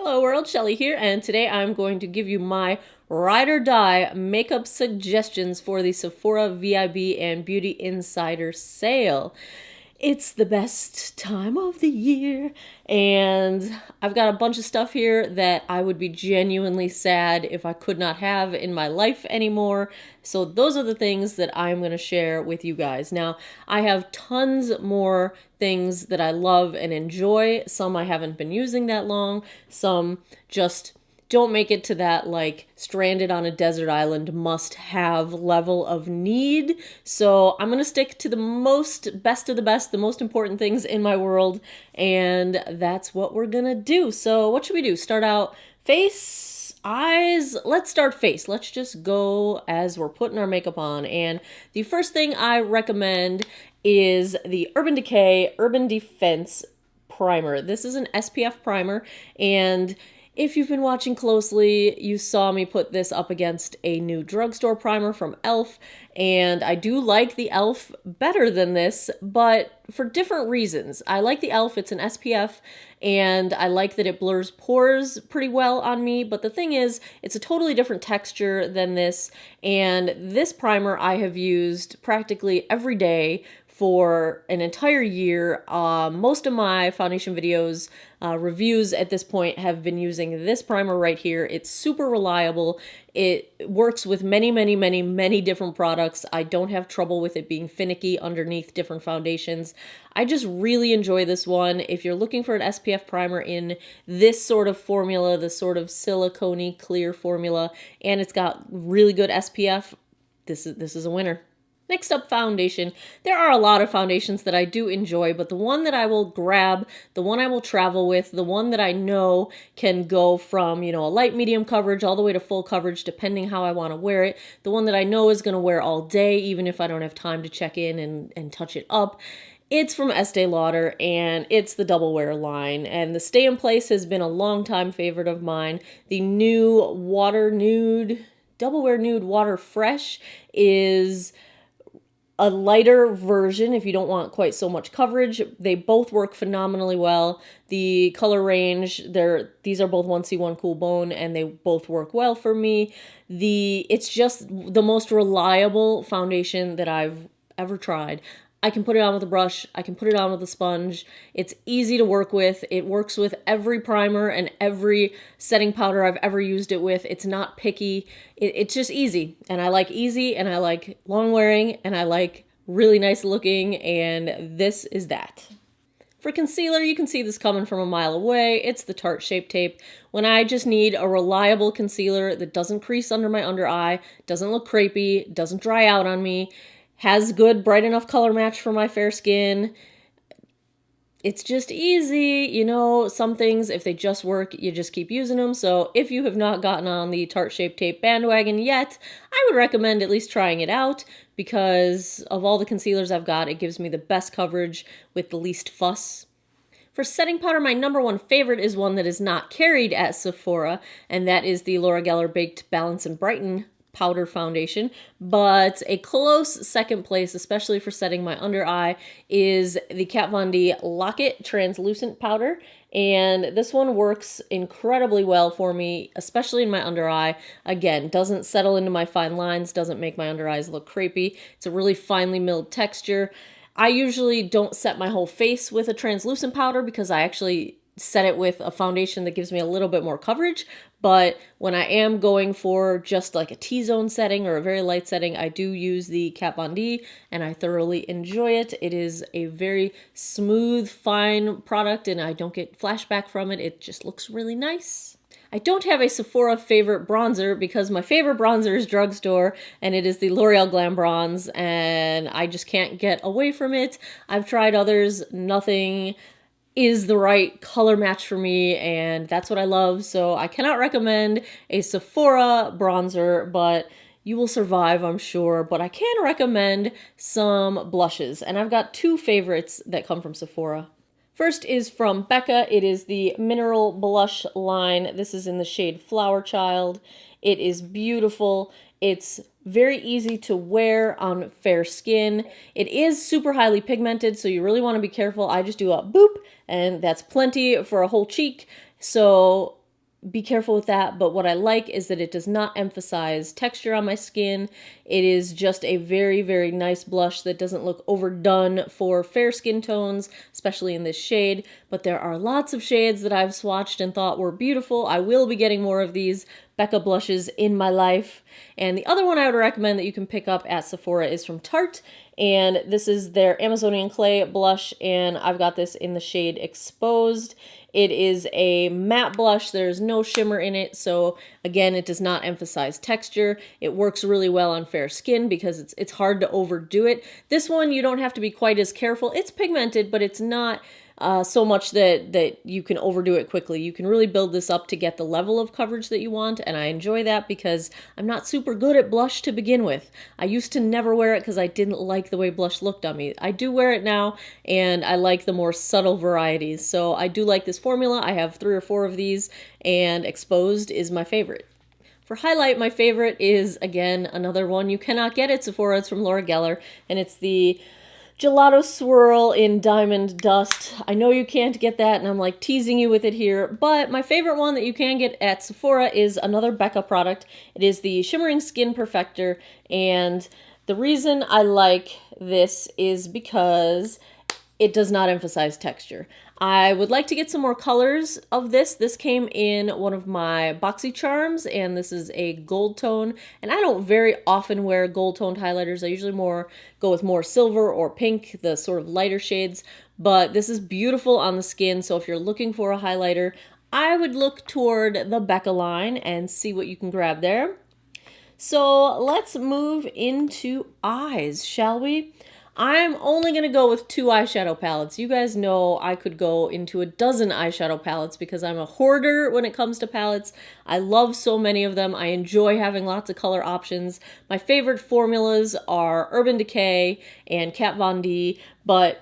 Hello world, Shelly here, and today I'm going to give you my ride or die makeup suggestions for the Sephora VIB and Beauty Insider sale. It's the best time of the year, and I've got a bunch of stuff here that I would be genuinely sad if I could not have in my life anymore. So those are the things that I'm going to share with you guys. Now, I have tons more things that I love and enjoy. Some I haven't been using that long. Some just don't make it to that like stranded on a desert island must have level of need. So I'm gonna stick to the best of the best, the most important things in my world, and that's what we're gonna do. So what should we do? Start out face, eyes? Let's start face. Let's just go as we're putting our makeup on. And the first thing I recommend is the Urban Decay Urban Defense Primer. This is an SPF primer, and if you've been watching closely, you saw me put this up against a new drugstore primer from e.l.f. And I do like the e.l.f. better than this, but for different reasons. I like the e.l.f., it's an SPF, and I like that it blurs pores pretty well on me. But the thing is, it's a totally different texture than this. And this primer I have used practically every day for an entire year. Most of my foundation videos, reviews at this point have been using this primer right here. It's super reliable. It works with many different products. I don't have trouble with it being finicky underneath different foundations. I just really enjoy this one. If you're looking for an SPF primer in this sort of formula, the sort of silicone-y clear formula, and it's got really good SPF, this is a winner. Next up, foundation. There are a lot of foundations that I do enjoy, but the one that I will grab, the one I will travel with, the one that I know can go from, a light medium coverage all the way to full coverage depending how I want to wear it, the one that I know is going to wear all day even if I don't have time to check in and touch it up, it's from Estee Lauder, and it's the Double Wear line. And the Stay in Place has been a long-time favorite of mine. The new Water Nude, Double Wear Nude Water Fresh is a lighter version if you don't want quite so much coverage. They both work phenomenally well. The color range, these are both 1C1 Cool Bone, and they both work well for me. It's just the most reliable foundation that I've ever tried. I can put it on with a brush. I can put it on with a sponge. It's easy to work with. It works with every primer and every setting powder I've ever used it with. It's not picky. It's just easy. And I like easy, and I like long wearing, and I like really nice looking, and this is that. For concealer, you can see this coming from a mile away. It's the Tarte Shape Tape. When I just need a reliable concealer that doesn't crease under my under eye, doesn't look crepey, doesn't dry out on me, has good, bright enough color match for my fair skin. It's just easy. Some things, if they just work, you just keep using them. So if you have not gotten on the Tarte Shape Tape bandwagon yet, I would recommend at least trying it out, because of all the concealers I've got, it gives me the best coverage with the least fuss. For setting powder, my number one favorite is one that is not carried at Sephora, and that is the Laura Geller Baked Balance and Brighten powder foundation. But a close second place, especially for setting my under eye, is the Kat Von D Lock-It Translucent Powder. And this one works incredibly well for me, especially in my under eye. Again, doesn't settle into my fine lines, doesn't make my under eyes look crepey. It's a really finely milled texture. I usually don't set my whole face with a translucent powder because I actually set it with a foundation that gives me a little bit more coverage. But when I am going for just like a T-zone setting or a very light setting, I do use the Kat Von D, and I thoroughly enjoy it. It is a very smooth, fine product, and I don't get flashback from it. It just looks really nice. I don't have a Sephora favorite bronzer because my favorite bronzer is drugstore, and it is the L'Oreal Glam Bronze, and I just can't get away from it. I've tried others, nothing is the right color match for me, and that's what I love. So I cannot recommend a Sephora bronzer, but you will survive, I'm sure. But I can recommend some blushes, and I've got two favorites that come from Sephora. First is from Becca. It is the Mineral Blush line. This is in the shade Flower Child. It is beautiful. It's very easy to wear on fair skin. It is super highly pigmented, so you really want to be careful. I just do a boop, and that's plenty for a whole cheek. So be careful with that, but what I like is that it does not emphasize texture on my skin. It is just a very, very nice blush that doesn't look overdone for fair skin tones, especially in this shade, but there are lots of shades that I've swatched and thought were beautiful. I will be getting more of these Becca blushes in my life. And the other one I would recommend that you can pick up at Sephora is from Tarte, and this is their Amazonian Clay blush, and I've got this in the shade Exposed. It is a matte blush. There's no shimmer in it, so again, it does not emphasize texture. It works really well on fair skin because it's hard to overdo it. This one, you don't have to be quite as careful. It's pigmented, but it's not so much that you can overdo it quickly. You can really build this up to get the level of coverage that you want, and I enjoy that because I'm not super good at blush to begin with. I used to never wear it because I didn't like the way blush looked on me. I do wear it now, and I like the more subtle varieties. So I do like this formula. I have 3 or 4 of these, and Exposed is my favorite. For highlight, my favorite is, again, another one you cannot get at Sephora. It's from Laura Geller, and it's the Gelato Swirl in Diamond Dust. I know you can't get that, and I'm like teasing you with it here, but my favorite one that you can get at Sephora is another Becca product. It is the Shimmering Skin Perfector, and the reason I like this is because it does not emphasize texture. I would like to get some more colors of this. This came in one of my Boxy Charms, and this is a gold tone. And I don't very often wear gold toned highlighters. I usually go with more silver or pink, the sort of lighter shades. But this is beautiful on the skin, so if you're looking for a highlighter, I would look toward the Becca line and see what you can grab there. So let's move into eyes, shall we? I'm only going to go with 2 eyeshadow palettes. You guys know I could go into a dozen eyeshadow palettes because I'm a hoarder when it comes to palettes. I love so many of them. I enjoy having lots of color options. My favorite formulas are Urban Decay and Kat Von D, but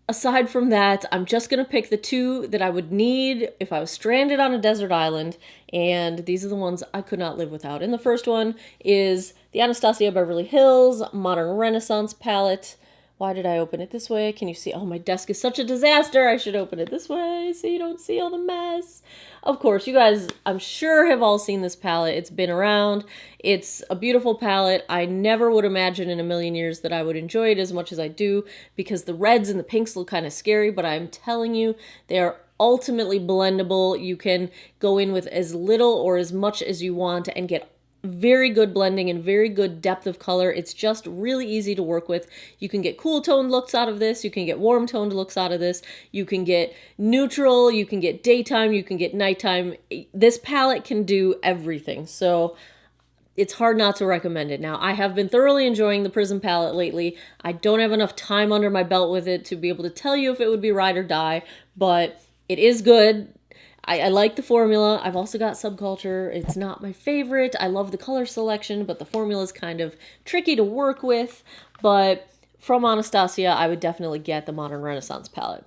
aside from that, I'm just going to pick the 2 that I would need if I was stranded on a desert island, and these are the ones I could not live without. And the first one is the Anastasia Beverly Hills Modern Renaissance palette. Why did I open it this way? Can you see? Oh, my desk is such a disaster. I should open it this way so you don't see all the mess. Of course, you guys, I'm sure, have all seen this palette. It's been around. It's a beautiful palette. I never would imagine in a million years that I would enjoy it as much as I do because the reds and the pinks look kind of scary, but I'm telling you, they are ultimately blendable. You can go in with as little or as much as you want and get very good blending and very good depth of color. It's just really easy to work with. You can get cool toned looks out of this. You can get warm toned looks out of this. You can get neutral. You can get daytime. You can get nighttime. This palette can do everything. So it's hard not to recommend it. Now, I have been thoroughly enjoying the Prism palette lately. I don't have enough time under my belt with it to be able to tell you if it would be ride or die, but it is good. I like the formula. I've also got Subculture. It's not my favorite. I love the color selection, but the formula is kind of tricky to work with. But from Anastasia, I would definitely get the Modern Renaissance palette.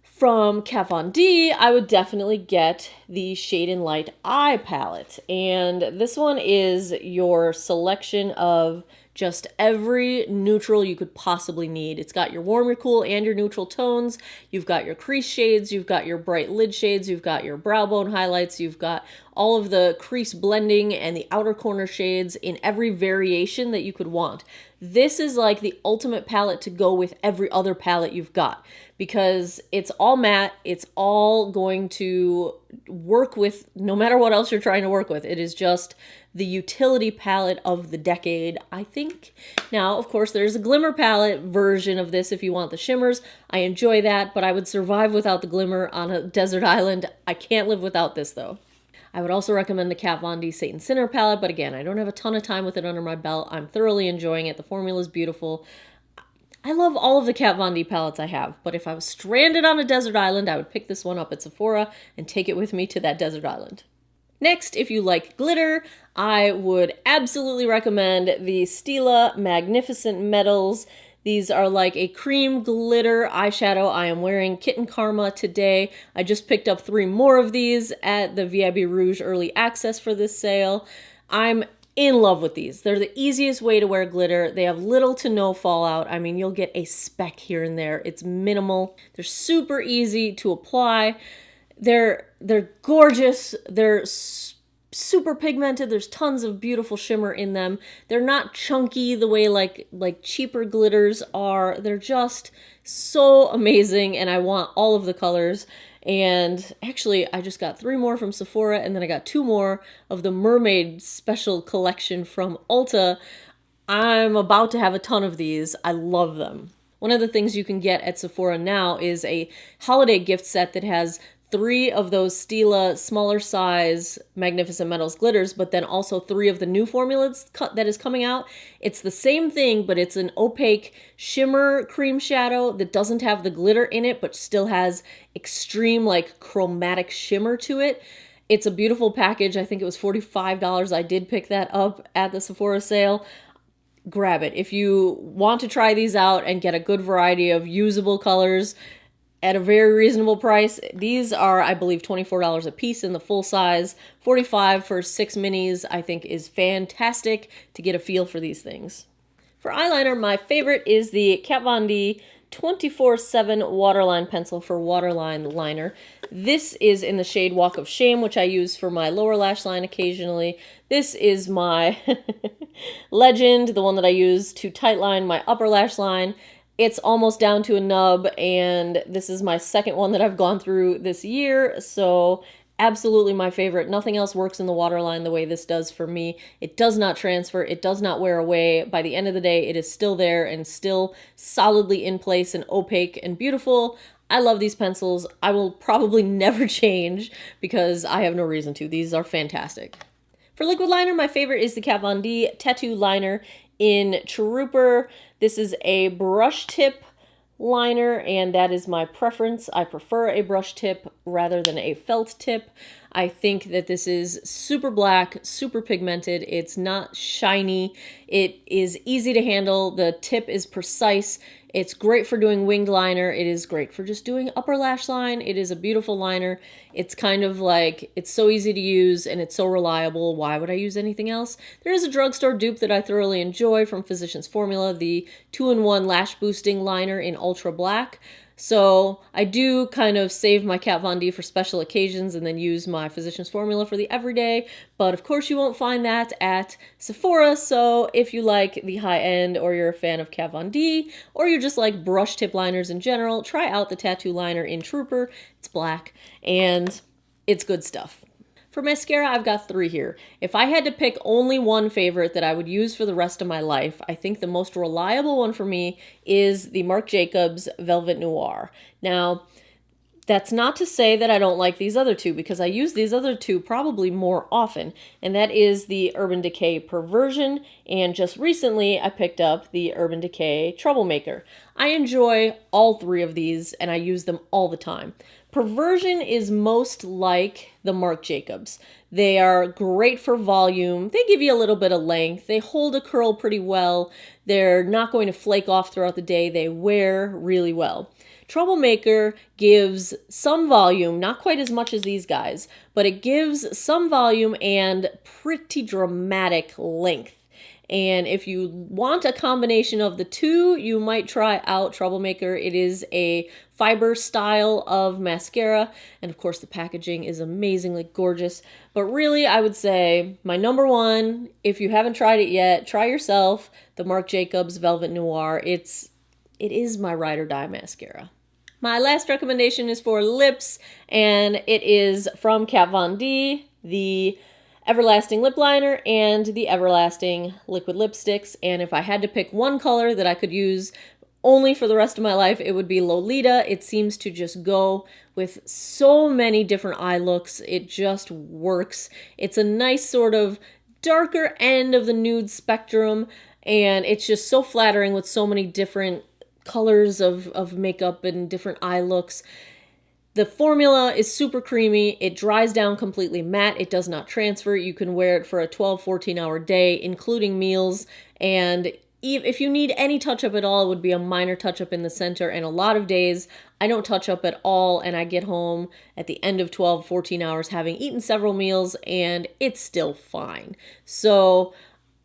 From Kat Von D, I would definitely get the Shade and Light Eye palette. And this one is your selection of just every neutral you could possibly need. It's got your warm, your cool, and your neutral tones. You've got your crease shades, you've got your bright lid shades, you've got your brow bone highlights, you've got all of the crease blending and the outer corner shades in every variation that you could want. This is like the ultimate palette to go with every other palette you've got because it's all matte, it's all going to work with no matter what else you're trying to work with. It is just the utility palette of the decade, I think. Now, of course, there's a glimmer palette version of this if you want the shimmers. I enjoy that, but I would survive without the glimmer on a desert island. I can't live without this, though. I would also recommend the Kat Von D Satan Sinner palette, but again, I don't have a ton of time with it under my belt. I'm thoroughly enjoying it. The formula is beautiful. I love all of the Kat Von D palettes I have, but if I was stranded on a desert island, I would pick this one up at Sephora and take it with me to that desert island. Next, if you like glitter, I would absolutely recommend the Stila Magnificent Metals. These are like a cream glitter eyeshadow. I am wearing Kitten Karma today. I just picked up 3 more of these at the VIB Rouge Early Access for this sale. I'm in love with these. They're the easiest way to wear glitter. They have little to no fallout. I mean, you'll get a speck here and there. It's minimal. They're super easy to apply. They're gorgeous. They're super pigmented. There's tons of beautiful shimmer in them. They're not chunky the way like cheaper glitters are. They're just so amazing, and I want all of the colors. And actually, I just got 3 more from Sephora, and then I got 2 more of the Mermaid Special Collection from Ulta. I'm about to have a ton of these. I love them. One of the things you can get at Sephora now is a holiday gift set that has 3 of those Stila smaller size Magnificent Metals glitters, but then also 3 of the new formulas that is coming out. It's the same thing, but it's an opaque shimmer cream shadow that doesn't have the glitter in it, but still has extreme like chromatic shimmer to it. It's a beautiful package. I think it was $45. I did pick that up at the Sephora sale. Grab it. If you want to try these out and get a good variety of usable colors at a very reasonable price, these are, I believe, $24 a piece in the full size. $45 for 6 minis, I think, is fantastic to get a feel for these things. For eyeliner, my favorite is the Kat Von D 24/7 Waterline Pencil for Waterline Liner. This is in the shade Walk of Shame, which I use for my lower lash line occasionally. This is my Legend, the one that I use to tightline my upper lash line. It's almost down to a nub, and this is my second one that I've gone through this year, so absolutely my favorite. Nothing else works in the waterline the way this does for me. It does not transfer. It does not wear away. By the end of the day, it is still there and still solidly in place and opaque and beautiful. I love these pencils. I will probably never change because I have no reason to. These are fantastic. For liquid liner, my favorite is the Kat Von D Tattoo Liner in Trooper. This is a brush tip liner, and that is my preference. I prefer a brush tip rather than a felt tip. I think that this is super black, super pigmented. It's not shiny. It is easy to handle. The tip is precise. It's great for doing winged liner. It is great for just doing upper lash line. It is a beautiful liner. It's kind of like, it's so easy to use and it's so reliable. Why would I use anything else? There is a drugstore dupe that I thoroughly enjoy from Physicians Formula, the 2-in-1 Lash Boosting Liner in Ultra Black. So I do kind of save my Kat Von D for special occasions and then use my Physicians Formula for the everyday. But of course you won't find that at Sephora. So if you like the high end, or you're a fan of Kat Von D, or you just like brush tip liners in general, try out the Tattoo Liner in Trooper. It's black and it's good stuff. For mascara, I've got 3 here. If I had to pick only one favorite that I would use for the rest of my life, I think the most reliable one for me is the Marc Jacobs Velvet Noir. Now, that's not to say that I don't like these other 2, because I use these other 2 probably more often, and that is the Urban Decay Perversion, and just recently I picked up the Urban Decay Troublemaker. I enjoy all 3 of these, and I use them all the time. Perversion is most like the Marc Jacobs. They are great for volume. They give you a little bit of length. They hold a curl pretty well. They're not going to flake off throughout the day. They wear really well. Troublemaker gives some volume, not quite as much as these guys, but it gives some volume and pretty dramatic length. And if you want a combination of the 2, you might try out Troublemaker. It is a fiber style of mascara, and of course the packaging is amazingly gorgeous. But really, I would say my number 1, if you haven't tried it yet, try yourself the Marc Jacobs Velvet Noir. It is my ride or die mascara. My last recommendation is for lips, and it is from Kat Von D, the Everlasting Lip Liner and the Everlasting Liquid Lipsticks. And if I had to pick one color that I could use only for the rest of my life, it would be Lolita. It seems to just go with so many different eye looks. It just works. It's a nice sort of darker end of the nude spectrum, and it's just so flattering with so many different colors of makeup and different eye looks. The formula is super creamy. It dries down completely matte. It does not transfer. You can wear it for a 12-14 hour day, including meals. And if you need any touch-up at all, it would be a minor touch-up in the center. And a lot of days, I don't touch up at all, and I get home at the end of 12-14 hours having eaten several meals, and it's still fine. So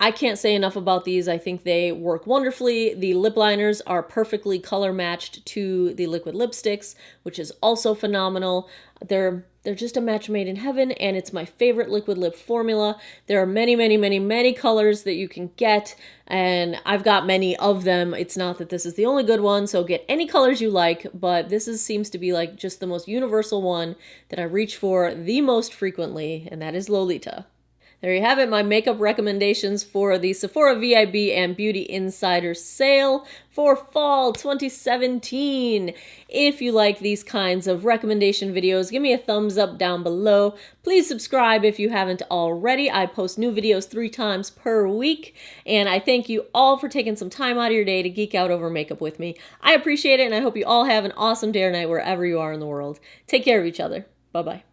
I can't say enough about these. I think they work wonderfully. The lip liners are perfectly color matched to the liquid lipsticks, which is also phenomenal. They're just a match made in heaven, and it's my favorite liquid lip formula. There are many, many, many, many colors that you can get, and I've got many of them. It's not that this is the only good one, so get any colors you like, but seems to be like just the most universal one that I reach for the most frequently, and that is Lolita. There you have it, my makeup recommendations for the Sephora VIB and Beauty Insider sale for fall 2017. If you like these kinds of recommendation videos, give me a thumbs up down below. Please subscribe if you haven't already. I post new videos 3 times per week, and I thank you all for taking some time out of your day to geek out over makeup with me. I appreciate it, and I hope you all have an awesome day or night wherever you are in the world. Take care of each other. Bye-bye.